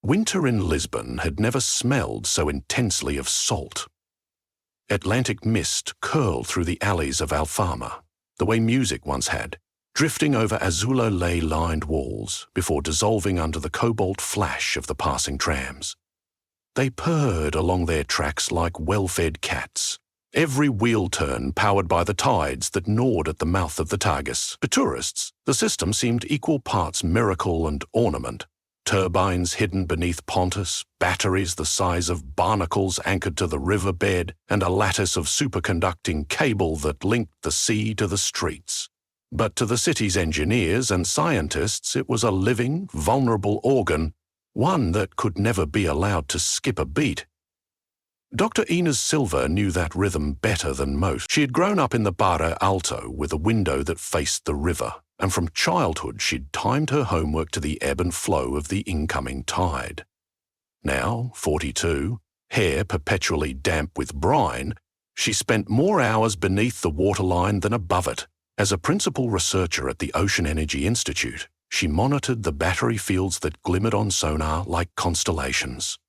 Winter in Lisbon had never smelled so intensely of salt. Atlantic mist curled through the alleys of Alfama, the way music once had, drifting over azulejos-lined walls before dissolving under the cobalt flash of the passing trams. They purred along their tracks like well-fed cats, every wheel turn powered by the tides that gnawed at the mouth of the Tagus. To tourists, the system seemed equal parts miracle and ornament. Turbines hidden beneath pontus, batteries the size of barnacles anchored to the riverbed, and a lattice of superconducting cable that linked the sea to the streets. But to the city's engineers and scientists, it was a living, vulnerable organ, one that could never be allowed to skip a beat. Dr. Inez Silva knew that rhythm better than most. She had grown up in the Barra Alto with a window that faced the river, and from childhood she'd timed her homework to the ebb and flow of the incoming tide. Now, 42, hair perpetually damp with brine, she spent more hours beneath the waterline than above it. As a principal researcher at the Ocean Energy Institute, she monitored the battery fields that glimmered on sonar like constellations.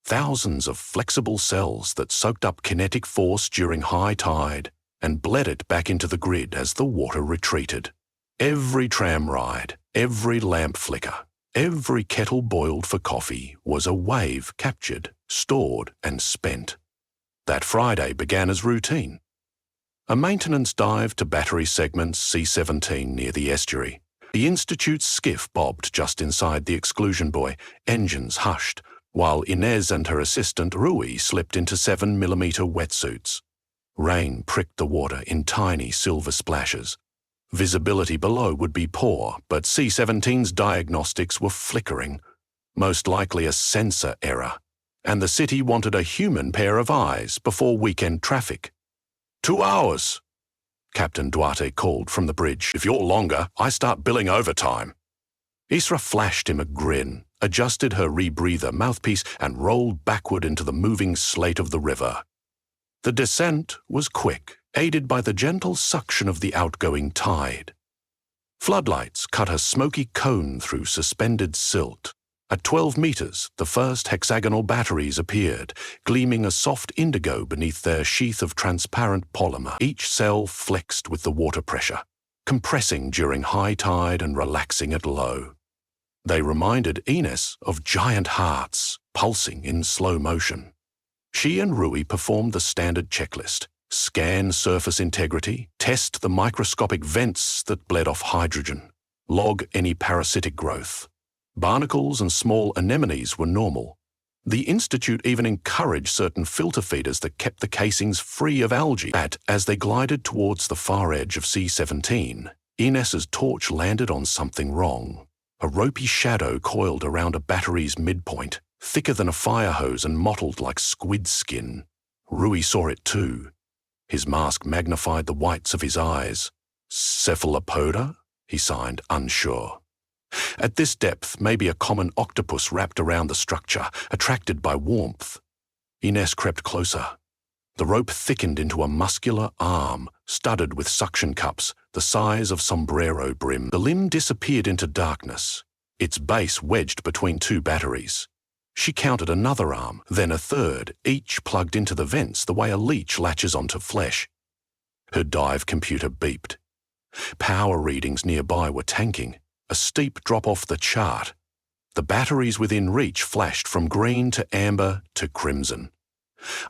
Thousands of flexible cells that soaked up kinetic force during high tide and bled it back into the grid as the water retreated. Every tram ride, every lamp flicker, every kettle boiled for coffee was a wave captured, stored and spent. That Friday began as routine. A maintenance dive to battery segments C-17 near the estuary. The Institute's skiff bobbed just inside the exclusion buoy, engines hushed, while Inez and her assistant Rui slipped into 7mm wetsuits. Rain pricked the water in tiny silver splashes. Visibility below would be poor, but C-17's diagnostics were flickering, most likely a sensor error, and the city wanted a human pair of eyes before weekend traffic. 2 hours, Captain Duarte called from the bridge. If you're longer, I start billing overtime. Isra flashed him a grin, adjusted her rebreather mouthpiece, and rolled backward into the moving slate of the river. The descent was quick, aided by the gentle suction of the outgoing tide. Floodlights cut a smoky cone through suspended silt. At 12 meters, the first hexagonal batteries appeared, gleaming a soft indigo beneath their sheath of transparent polymer. Each cell flexed with the water pressure, compressing during high tide and relaxing at low. They reminded Inez of giant hearts, pulsing in slow motion. She and Rui performed the standard checklist: scan surface integrity, test the microscopic vents that bled off hydrogen, log any parasitic growth. Barnacles and small anemones were normal. The Institute even encouraged certain filter feeders that kept the casings free of algae. As they glided towards the far edge of C-17, Inez's torch landed on something wrong. A ropey shadow coiled around a battery's midpoint, thicker than a fire hose and mottled like squid skin. Rui saw it too. His mask magnified the whites of his eyes. Cephalopoda? He signed, unsure. At this depth, maybe a common octopus wrapped around the structure, attracted by warmth. Inez crept closer. The rope thickened into a muscular arm, studded with suction cups, the size of sombrero brim. The limb disappeared into darkness, its base wedged between two batteries. She counted another arm, then a third, each plugged into the vents the way a leech latches onto flesh. Her dive computer beeped. Power readings nearby were tanking, a steep drop off the chart. The batteries within reach flashed from green to amber to crimson.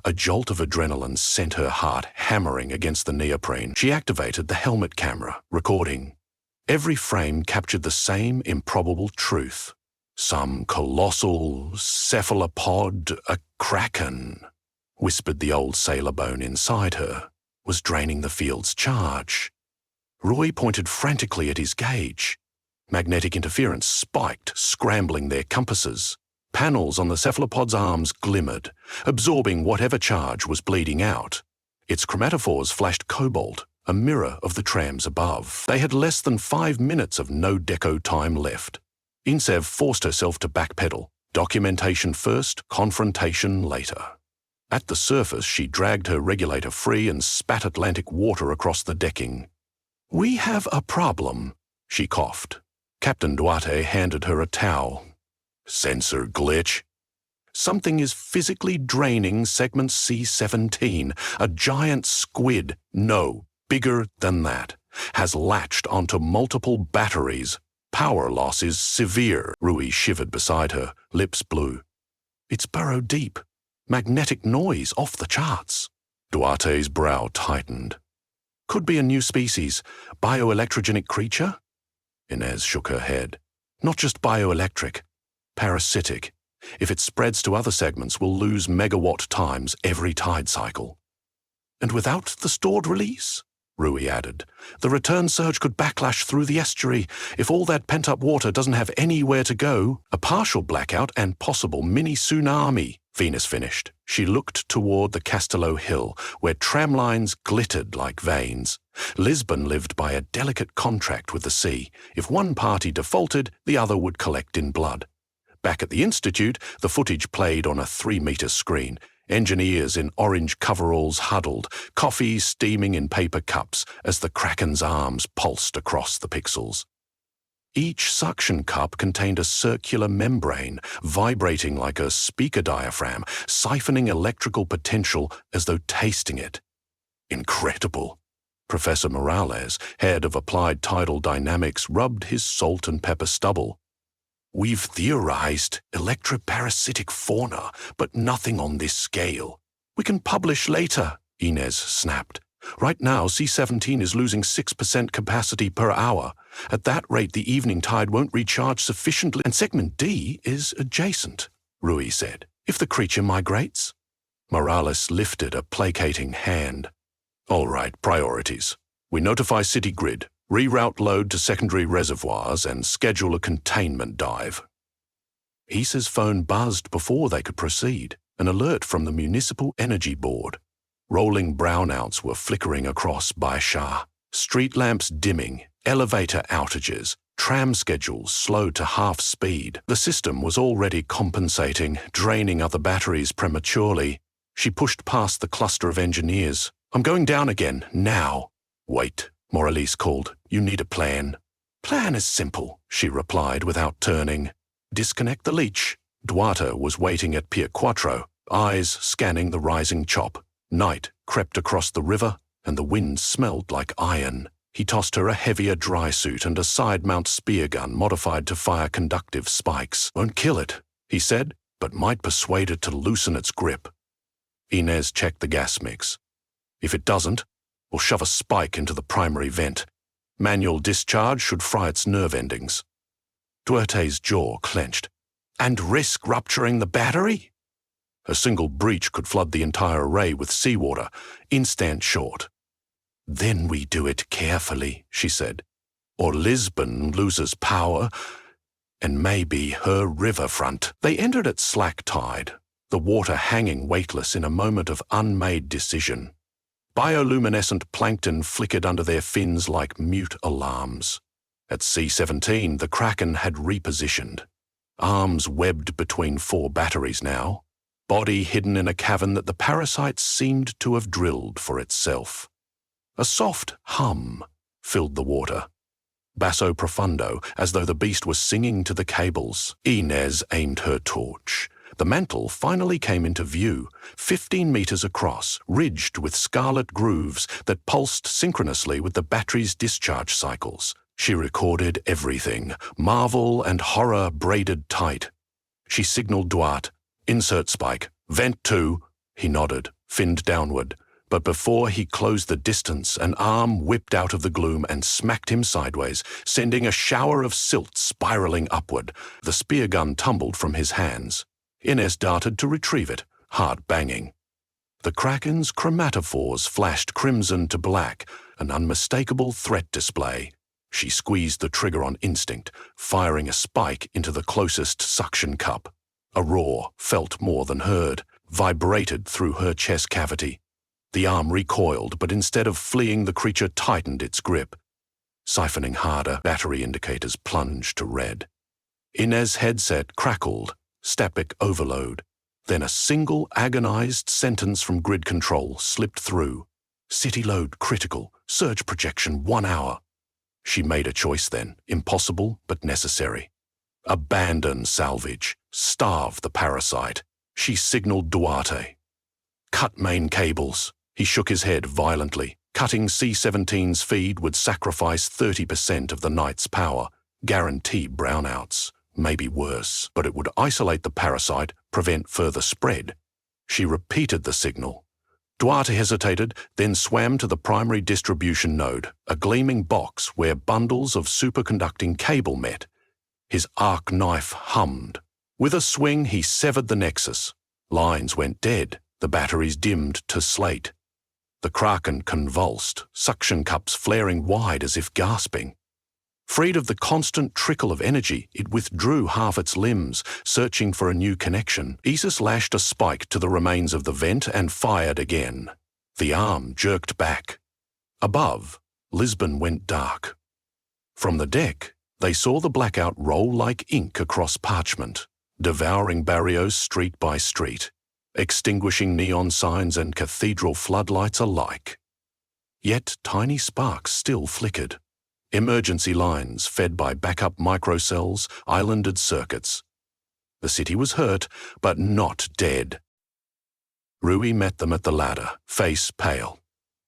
A jolt of adrenaline sent her heart hammering against the neoprene. She activated the helmet camera, recording. Every frame captured the same improbable truth. Some colossal cephalopod, a kraken, whispered the old sailor bone inside her, was draining the field's charge. Roy pointed frantically at his gauge. Magnetic interference spiked, scrambling their compasses. Panels on the cephalopod's arms glimmered, absorbing whatever charge was bleeding out. Its chromatophores flashed cobalt, a mirror of the trams above. They had less than 5 minutes of no-deco time left. Insev forced herself to backpedal. Documentation first, confrontation later. At the surface, she dragged her regulator free and spat Atlantic water across the decking. "We have a problem," she coughed. Captain Duarte handed her a towel. Sensor glitch. Something is physically draining segment C-17. A giant squid, no, bigger than that, has latched onto multiple batteries. Power loss is severe. Rui shivered beside her, lips blue. It's burrowed deep. Magnetic noise off the charts. Duarte's brow tightened. Could be a new species. Bioelectrogenic creature? Inez shook her head. Not just bioelectric. Parasitic. If it spreads to other segments, we'll lose megawatt times every tide cycle. And without the stored release? Rui added. The return surge could backlash through the estuary. If all that pent-up water doesn't have anywhere to go, a partial blackout and possible mini-tsunami, Venus finished. She looked toward the Castello Hill, where tram lines glittered like veins. Lisbon lived by a delicate contract with the sea. If one party defaulted, the other would collect in blood. Back at the Institute, the footage played on a 3-meter screen. Engineers in orange coveralls huddled, coffee steaming in paper cups as the Kraken's arms pulsed across the pixels. Each suction cup contained a circular membrane, vibrating like a speaker diaphragm, siphoning electrical potential as though tasting it. Incredible. Professor Morales, head of Applied Tidal Dynamics, rubbed his salt and pepper stubble. We've theorized electroparasitic fauna, but nothing on this scale. We can publish later, Inez snapped. Right now, C-17 is losing 6% capacity per hour. At that rate, the evening tide won't recharge sufficiently, and segment D is adjacent, Rui said. If the creature migrates? Morales lifted a placating hand. All right, priorities. We notify City Grid. Reroute load to secondary reservoirs and schedule a containment dive. Issa's phone buzzed before they could proceed, an alert from the Municipal Energy Board. Rolling brownouts were flickering across Baisha, street lamps dimming, elevator outages, tram schedules slowed to half speed. The system was already compensating, draining other batteries prematurely. She pushed past the cluster of engineers. I'm going down again, now. Wait. Morales called. You need a plan. Plan is simple, she replied without turning. Disconnect the leech. Duarte was waiting at Pier Quattro, eyes scanning the rising chop. Night crept across the river, and the wind smelled like iron. He tossed her a heavier dry suit and a side-mount spear gun modified to fire conductive spikes. Won't kill it, he said, but might persuade it to loosen its grip. Inez checked the gas mix. If it doesn't, we'll shove a spike into the primary vent. Manual discharge should fry its nerve endings. Duarte's jaw clenched. And risk rupturing the battery? A single breach could flood the entire array with seawater, instant short. Then we do it carefully, she said, or Lisbon loses power, and maybe her riverfront. They entered at slack tide, the water hanging weightless in a moment of unmade decision. Bioluminescent plankton flickered under their fins like mute alarms. At C-17, the Kraken had repositioned. Arms webbed between 4 batteries now, body hidden in a cavern that the parasite seemed to have drilled for itself. A soft hum filled the water. Basso profundo, as though the beast was singing to the cables. Inez aimed her torch. The mantle finally came into view, 15 meters across, ridged with scarlet grooves that pulsed synchronously with the battery's discharge cycles. She recorded everything, marvel and horror braided tight. She signaled Duarte, insert spike, vent 2. He nodded, finned downward. But before he closed the distance, an arm whipped out of the gloom and smacked him sideways, sending a shower of silt spiraling upward. The spear gun tumbled from his hands. Inez darted to retrieve it, heart banging. The Kraken's chromatophores flashed crimson to black, an unmistakable threat display. She squeezed the trigger on instinct, firing a spike into the closest suction cup. A roar, felt more than heard, vibrated through her chest cavity. The arm recoiled, but instead of fleeing, the creature tightened its grip. Siphoning harder, battery indicators plunged to red. Inez's headset crackled, static overload. Then a single agonized sentence from grid control slipped through. City load critical, surge projection 1 hour. She made a choice then, impossible but necessary. Abandon salvage. Starve the parasite. She signaled Duarte. Cut main cables. He shook his head violently. Cutting C-17's feed would sacrifice 30% of the night's power, guarantee brownouts, maybe worse, but it would isolate the parasite, prevent further spread. She repeated the signal. Duarte hesitated, then swam to the primary distribution node, a gleaming box where bundles of superconducting cable met. His arc knife hummed. With a swing, he severed the nexus. Lines went dead, the batteries dimmed to slate. The Kraken convulsed, suction cups flaring wide as if gasping. Freed of the constant trickle of energy, it withdrew half its limbs, searching for a new connection. Isis lashed a spike to the remains of the vent and fired again. The arm jerked back. Above, Lisbon went dark. From the deck, they saw the blackout roll like ink across parchment, devouring barrios street by street, extinguishing neon signs and cathedral floodlights alike. Yet tiny sparks still flickered. Emergency lines fed by backup microcells, islanded circuits. The city was hurt, but not dead. Rui met them at the ladder, face pale.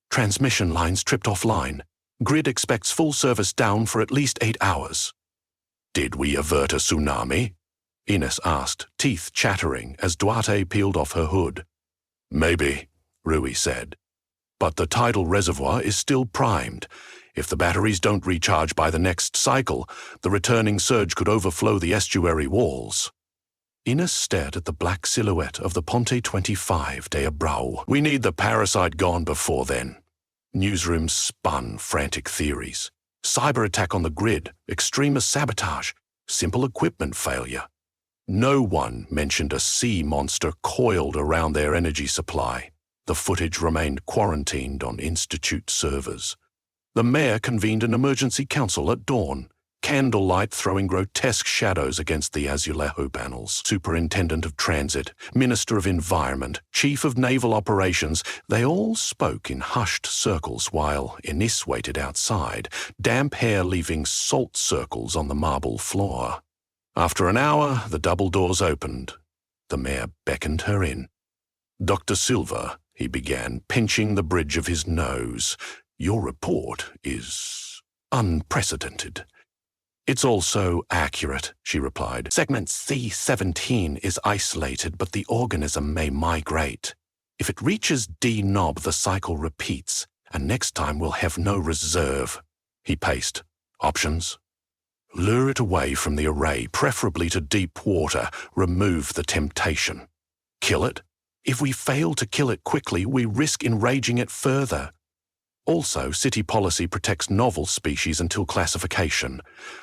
Transmission lines tripped offline. Grid expects full service down for at least 8 hours. Did we avert a tsunami? Ines asked, teeth chattering as Duarte peeled off her hood. Maybe, Rui said. But the tidal reservoir is still primed. If the batteries don't recharge by the next cycle, the returning surge could overflow the estuary walls. Ines stared at the black silhouette of the Ponte 25 de Abreu. We need the parasite gone before then. Newsrooms spun frantic theories. Cyber attack on the grid, extremist sabotage, simple equipment failure. No one mentioned a sea monster coiled around their energy supply. The footage remained quarantined on Institute servers. The mayor convened an emergency council at dawn, candlelight throwing grotesque shadows against the azulejo panels. Superintendent of Transit, Minister of Environment, Chief of Naval Operations, they all spoke in hushed circles while Ines waited outside, damp hair leaving salt circles on the marble floor. After an hour, the double doors opened. The mayor beckoned her in. Dr. Silva, he began, pinching the bridge of his nose. Your report is unprecedented. It's also accurate, she replied. Segment C-17 is isolated, but the organism may migrate. If it reaches D-knob, the cycle repeats, and next time we'll have no reserve. He paced. Options? Lure it away from the array, preferably to deep water. Remove the temptation. Kill it? If we fail to kill it quickly, we risk enraging it further. Also, city policy protects novel species until classification.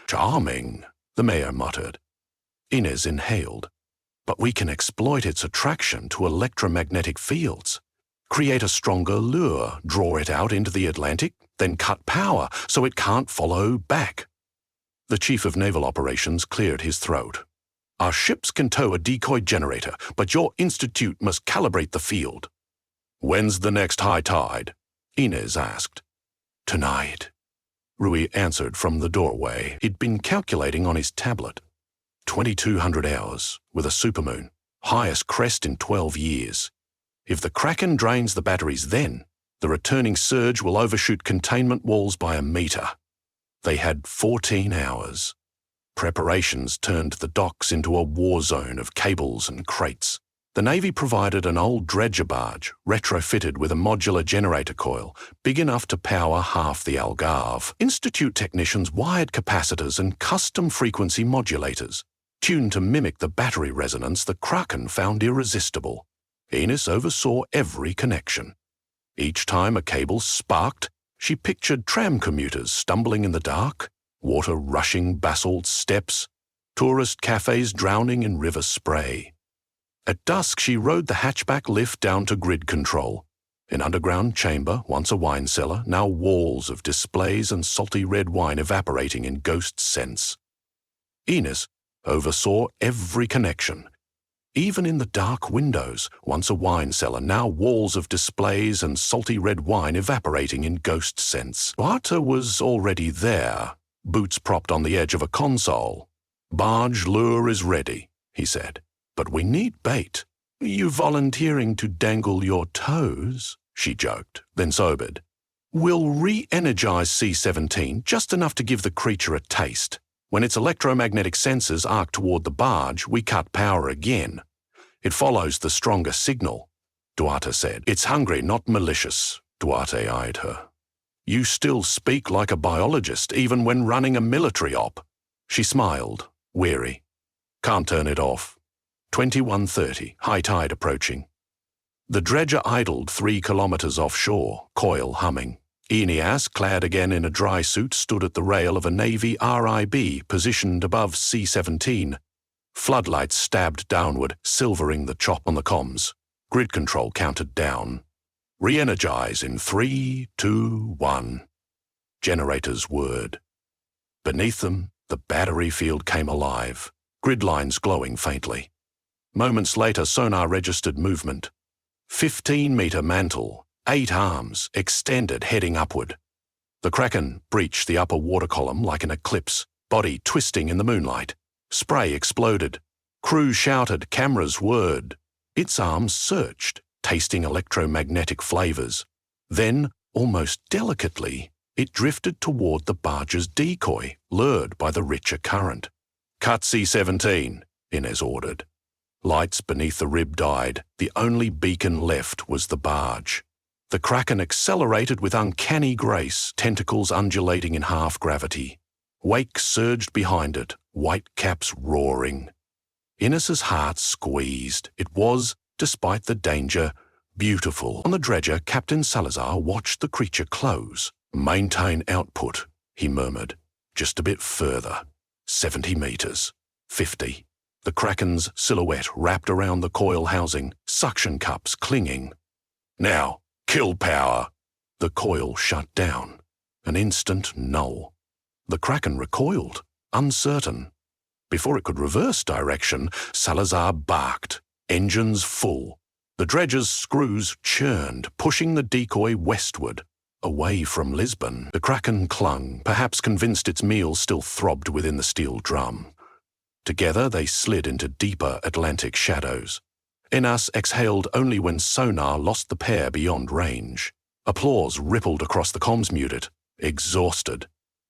Charming, the mayor muttered. Ines inhaled. But we can exploit its attraction to electromagnetic fields. Create a stronger lure, draw it out into the Atlantic, then cut power so it can't follow back. The chief of naval operations cleared his throat. Our ships can tow a decoy generator, but your institute must calibrate the field. When's the next high tide? Ines asked. Tonight, Rui answered from the doorway. He'd been calculating on his tablet. 2,200 hours, with a supermoon, highest crest in 12 years. If the Kraken drains the batteries then, the returning surge will overshoot containment walls by a meter. They had 14 hours. Preparations turned the docks into a war zone of cables and crates. The Navy provided an old dredger barge, retrofitted with a modular generator coil, big enough to power half the Algarve. Institute technicians wired capacitors and custom frequency modulators, tuned to mimic the battery resonance the Kraken found irresistible. Ines oversaw every connection. Each time a cable sparked, she pictured tram commuters stumbling in the dark, water rushing basalt steps, tourist cafes drowning in river spray. At dusk, she rode the hatchback lift down to grid control. An underground chamber, once a wine cellar, now walls of displays and salty red wine evaporating in ghost scents. Ines oversaw every connection. Even in the dark windows, once a wine cellar, now walls of displays and salty red wine evaporating in ghost scents. Duarte was already there, boots propped on the edge of a console. Barge lure is ready, he said, but we need bait. You volunteering to dangle your toes? She joked, then sobered. We'll re-energize C-17 just enough to give the creature a taste. When its electromagnetic sensors arc toward the barge, we cut power again. It follows the stronger signal, Duarte said. It's hungry, not malicious, Duarte eyed her. You still speak like a biologist, even when running a military op. She smiled, weary. Can't turn it off. 21:30, high tide approaching. The dredger idled 3 kilometers offshore, coil humming. Aeneas, clad again in a dry suit, stood at the rail of a Navy RIB positioned above C-17. Floodlights stabbed downward, silvering the chop on the comms. Grid control counted down. Re-energize in 3, 2, 1. Generators whirred. Beneath them, the battery field came alive, grid lines glowing faintly. Moments later, sonar registered movement. 15-meter mantle, 8 arms, extended heading upward. The Kraken breached the upper water column like an eclipse, body twisting in the moonlight. Spray exploded. Crew shouted, cameras whirred. Its arms searched, tasting electromagnetic flavors. Then, almost delicately, it drifted toward the barge's decoy, lured by the richer current. Cut C-17, Inez ordered. Lights beneath the rib died. The only beacon left was the barge. The Kraken accelerated with uncanny grace, tentacles undulating in half-gravity. Wake surged behind it, white caps roaring. Inez's heart squeezed. It was, despite the danger, beautiful. On the dredger, Captain Salazar watched the creature close. Maintain output, he murmured. Just a bit further. 70 meters. 50. The Kraken's silhouette wrapped around the coil housing, suction cups clinging. Now, kill power. The coil shut down. An instant null. The Kraken recoiled, uncertain. Before it could reverse direction, Salazar barked, engines full. The dredger's screws churned, pushing the decoy westward, away from Lisbon. The Kraken clung, perhaps convinced its meal still throbbed within the steel drum. Together they slid into deeper Atlantic shadows. Enas exhaled only when sonar lost the pair beyond range. Applause rippled across the comms muted, exhausted.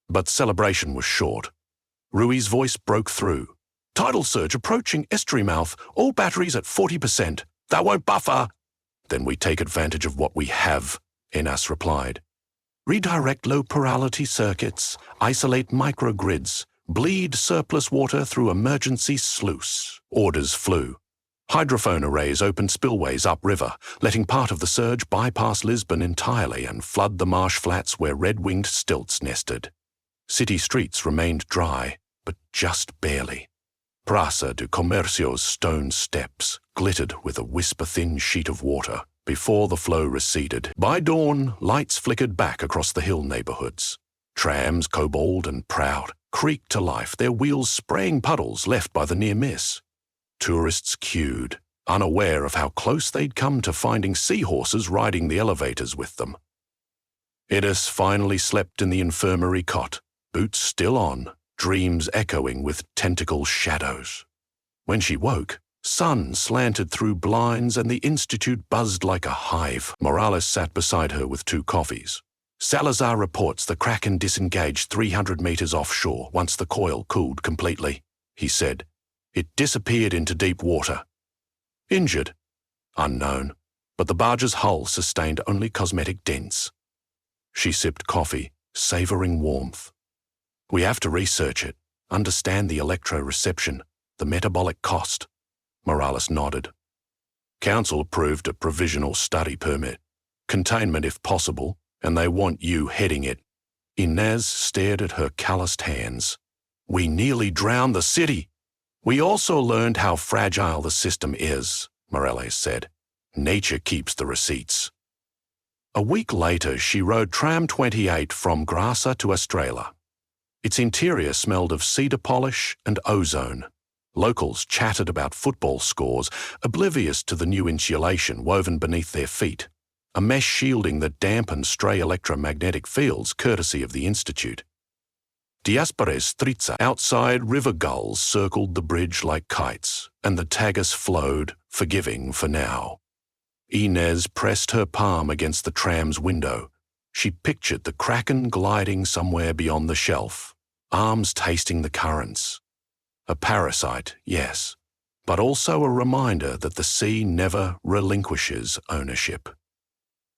But celebration was short. Rui's voice broke through. Tidal surge approaching estuary mouth, all batteries at 40%. That won't buffer. Then we take advantage of what we have, Enas replied. Redirect low porality circuits, isolate microgrids, bleed surplus water through emergency sluice. Orders flew. Hydrophone arrays opened spillways upriver, letting part of the surge bypass Lisbon entirely and flood the marsh flats where red-winged stilts nested. City streets remained dry, but just barely. Praça do Comércio's stone steps glittered with a whisper-thin sheet of water before the flow receded. By dawn, lights flickered back across the hill neighborhoods. Trams, cobalt and proud, creaked to life, their wheels spraying puddles left by the near miss. Tourists queued, unaware of how close they'd come to finding seahorses riding the elevators with them. Edis finally slept in the infirmary cot, boots still on, dreams echoing with tentacle shadows. When she woke, sun slanted through blinds and the institute buzzed like a hive. Morales sat beside her with 2 coffees. Salazar reports the Kraken disengaged 300 meters offshore once the coil cooled completely, he said. It disappeared into deep water. Injured? Unknown, but the barge's hull sustained only cosmetic dents. She sipped coffee, savoring warmth. We have to research it, understand the electroreception, the metabolic cost. Morales nodded. Council approved a provisional study permit. Containment if possible, and they want you heading it. Inez stared at her calloused hands. We nearly drowned the city. We also learned how fragile the system is, Morales said. Nature keeps the receipts. A week later, she rode Tram 28 from Graça to Estrela. Its interior smelled of cedar polish and ozone. Locals chatted about football scores, oblivious to the new insulation woven beneath their feet, a mesh shielding that dampened stray electromagnetic fields courtesy of the Institute. Diaspares Stritza. Outside, river gulls circled the bridge like kites, and the Tagus flowed, forgiving for now. Inez pressed her palm against the tram's window. She pictured the kraken gliding somewhere beyond the shelf, arms tasting the currents. A parasite, yes, but also a reminder that the sea never relinquishes ownership.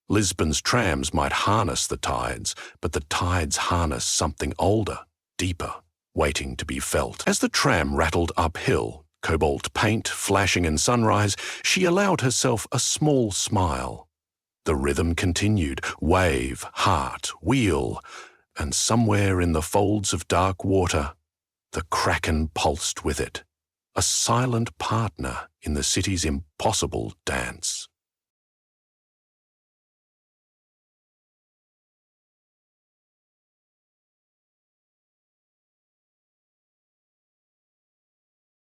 Lisbon's trams might harness the tides, but the tides harness something older, deeper, waiting to be felt. As the tram rattled uphill, cobalt paint flashing in sunrise, she allowed herself a small smile. The rhythm continued, wave, heart, wheel, and somewhere in the folds of dark water, the kraken pulsed with it, a silent partner in the city's impossible dance.